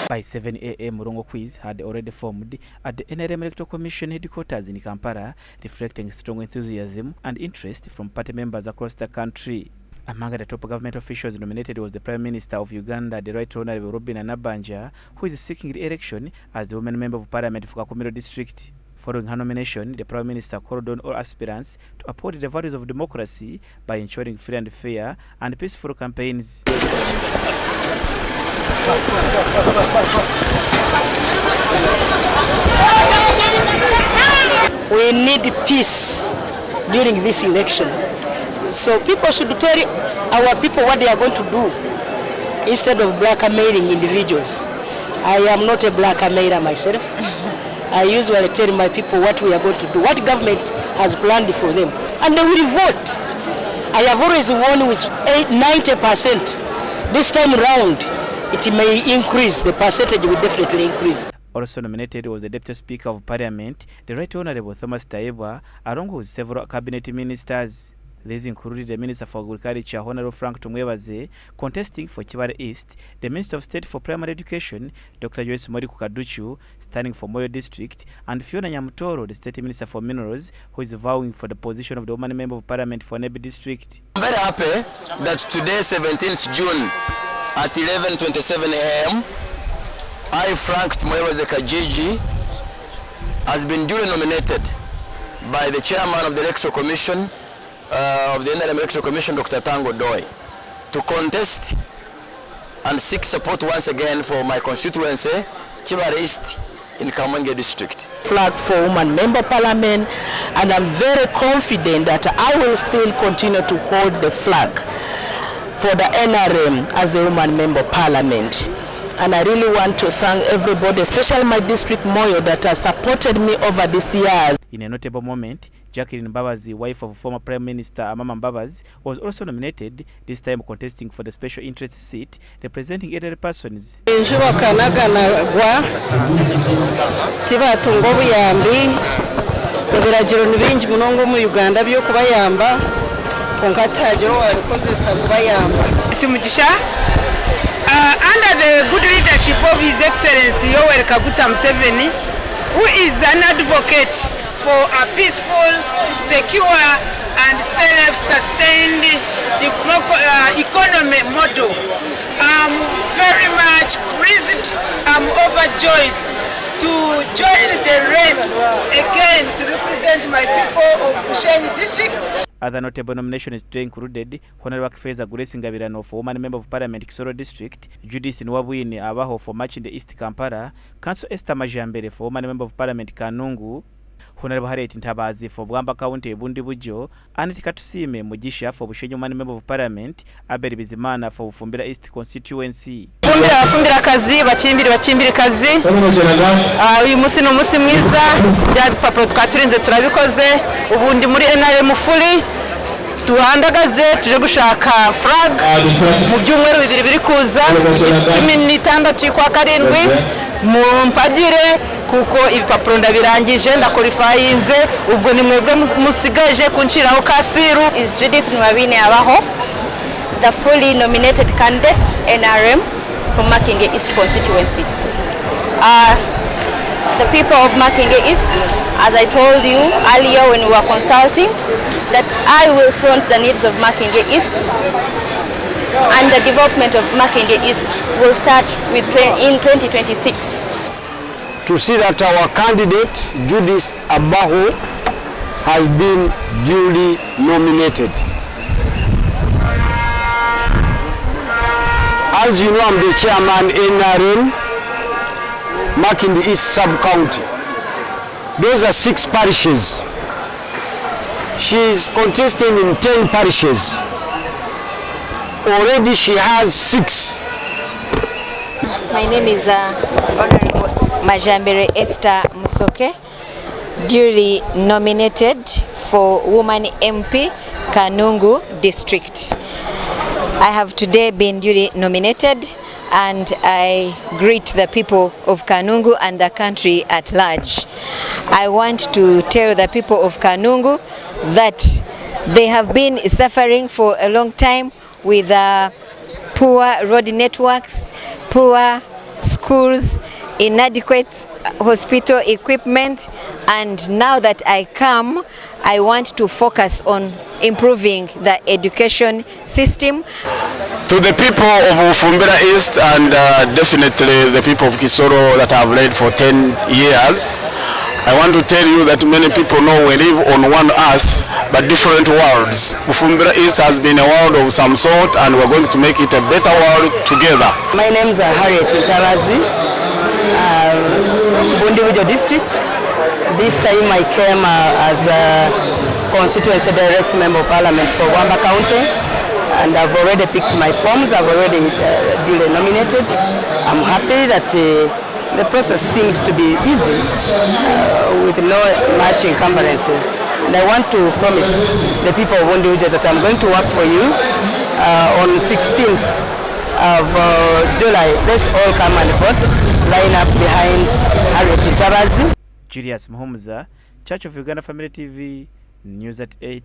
By 7 a.m. Murongo quiz had already formed at the NRM Electoral Commission headquarters in Kampala, reflecting strong enthusiasm and interest from party members across the country. Among the top government officials nominated was the Prime Minister of Uganda, the Right Honourable Robinah Nabbanja, who is seeking re-election as the woman member of Parliament for Kakumiro District. Following her nomination, the Prime Minister called on all aspirants to uphold the values of democracy by ensuring free and fair and peaceful campaigns. We need peace during this election. So people should tell our people what they are going to do instead of blackmailing individuals. I am not a blackmailer myself. I usually tell my people what we are going to do, what government has planned for them, and they will vote. I have always won with 90%. This time round, it may increase, the percentage will definitely increase. Also nominated was the Deputy Speaker of Parliament, the Right Honourable Thomas Tayebwa, along with several cabinet ministers. These included the Minister for Agriculture, Honourable Frank Tumwebaze, contesting for Kibale East, the Minister of State for Primary Education, Dr. Joyce Moriku Kaduchu, standing for Moyo District, and Fiona Nyamutoro, the State Minister for Minerals, who is vowing for the position of the woman member of Parliament for Nebi District. I'm very happy that today, 17th June, at 11:27 a.m., I, Frank Tumwebaze Kajiji, has been duly nominated by the Chairman of the Electoral Commission of the NRM Electoral Commission, Dr. Tango Doi, to contest and seek support once again for my constituency, Kibale East in Kamwenge District. Flag for woman member parliament, and I'm very confident that I will still continue to hold the flag for the NRM as the woman member parliament. And I really want to thank everybody, especially my district Moyo, that has supported me over these years. In a notable moment, Jacqueline Baba, the wife of former Prime Minister Amama Mbabazi, was also nominated, this time contesting for the special interest seat representing elderly persons. Under the good leadership of His Excellency Yoweri Kaguta Museveni, who is an advocate for a peaceful, secure and self-sustained economy model. I'm very much pleased, I'm overjoyed to join the race again to represent my people of Bushenyi District. Other notable nominations today included Honourable Kifeza Grace Ngabirano for woman member of Parliament Kisoro District, Judith Nabakooba Abaho for Machinga East Kampala, Council Esther Majambere for woman member of Parliament Kanungu, Honourable Harriet Ntabazi for Bwamba County Bundi Bujo, Anit Katusime Mugisha for Bushenyi woman member of Parliament, Abel Bizimana for Fumbira East constituency. Fumbira kazi bachimbire kazi uyu musi no musi mwiza bya bipapuro twaturinze turabikoze ubundi muri NRM fuli tuhandagaze tuje gushaka flag mu byumweru bibiri biri kuza 16 kwa karindwi mu mpagire kuko ibipapuro ndabirangije ndakorifayinze ubwo ni mwebwe musigaje kunshiraho kasiru. Is Judith Nabakooba, the fully nominated candidate NRM from Makindye East constituency. The people of Makindye East, as I told you earlier when we were consulting, that I will front the needs of Makindye East, and the development of Makindye East will start in 2026. To see that our candidate, Judith Nabakooba, has been duly nominated. As you know, I'm the chairman NRM, Makindye East sub-county. Those are 6 parishes. She is contesting in 10 parishes. Already she has 6. My name is Honorable Majambere Esther Musoke, duly nominated for Woman MP Kanungu District. I have today been duly nominated, and I greet the people of Kanungu and the country at large. I want to tell the people of Kanungu that they have been suffering for a long time with poor road networks, poor schools, inadequate hospital equipment, and now that I come, I want to focus on improving the education system. To the people of Bufumbira East and definitely the people of Kisoro that I've led for 10 years, I want to tell you that many people know we live on one earth but different worlds. Bufumbira East has been a world of some sort and we're going to make it a better world together. My name is Harriet Ntarazi, Bundivijo District. This time I came as a constituency direct member of parliament for Wamba County, and I've already picked my forms. I've already duly nominated. I'm happy that the process seemed to be easy with no much encumbrances. And I want to promise the people of Bundivijo that I'm going to work for you on 16th of July. Let's all come and vote, line up behind Harriet Ntarazi. Julius Muhumuza, Church of Uganda Family TV, News at 8.